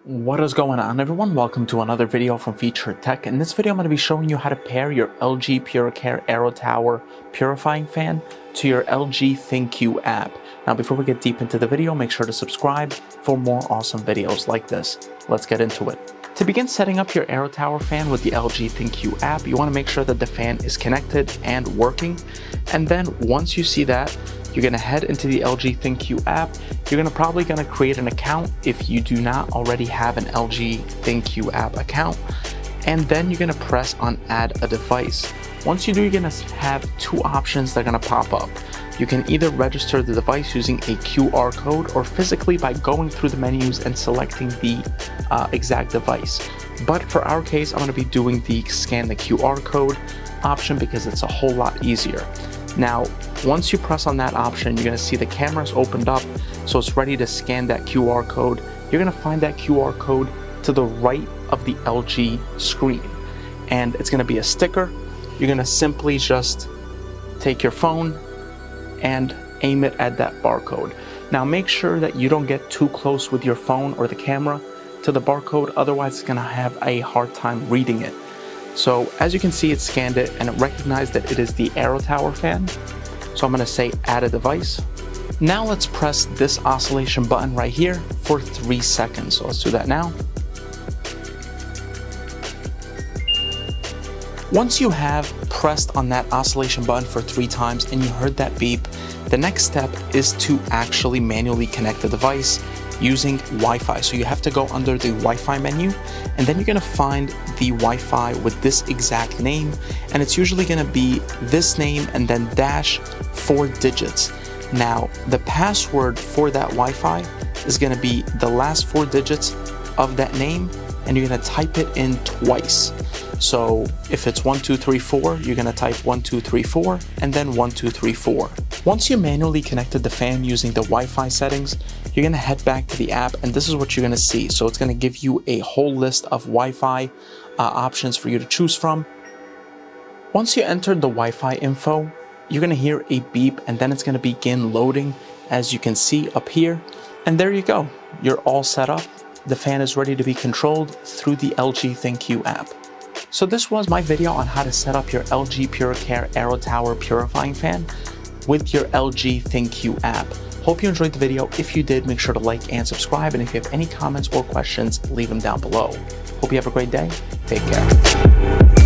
What is going on, everyone? Welcome to another video from Featured Tech. In this video, I'm going to be showing you how to pair your LG PuriCare AeroTower purifying fan to your LG ThinQ app. Now, before we get deep into the video, make sure to subscribe for more awesome videos like this. Let's get into it. To begin setting up your AeroTower fan with the LG ThinQ app, you want to make sure that the fan is connected and working. And then once you see that, you're going to head into the LG ThinQ app. You're probably going to create an account if you do not already have an LG ThinQ app account. And then you're going to press on add a device. Once you do, you're going to have two options that are going to pop up. You can either register the device using a QR code or physically by going through the menus and selecting the exact device. But for our case, I'm going to be doing the scan the QR code option because it's a whole lot easier. Now, once you press on that option, you're going to see the camera's opened up, so it's ready to scan that QR code. You're going to find that QR code to the right of the LG screen, and it's going to be a sticker. You're going to simply just take your phone and aim it at that barcode. Now, make sure that you don't get too close with your phone or the camera to the barcode, otherwise it's going to have a hard time reading it. So as you can see, it scanned it and it recognized that it is the AeroTower fan. So I'm going to say add a device. Now let's press this oscillation button right here for 3 seconds. So let's do that now. Once you have pressed on that oscillation button for 3 times and you heard that beep, the next step is to actually manually connect the device using Wi-Fi. So you have to go under the Wi-Fi menu, and then you're going to find the Wi-Fi with this exact name, and it's usually going to be this name and then dash 4 digits. Now, the password for that Wi-Fi is going to be the last 4 digits of that name, and you're going to type it in twice. So if it's 1234, you're going to type 1234 and then 1234. Once you manually connected the fan using the Wi-Fi settings, you're going to head back to the app, and this is what you're going to see. So it's going to give you a whole list of Wi-Fi options for you to choose from. Once you enter the Wi-Fi info, you're going to hear a beep, and then it's going to begin loading, as you can see up here. And there you go. You're all set up. The fan is ready to be controlled through the LG ThinQ app. So this was my video on how to set up your LG PuriCare AeroTower purifying fan with your LG ThinQ app. Hope you enjoyed the video. If you did, make sure to like and subscribe. And if you have any comments or questions, leave them down below. Hope you have a great day. Take care.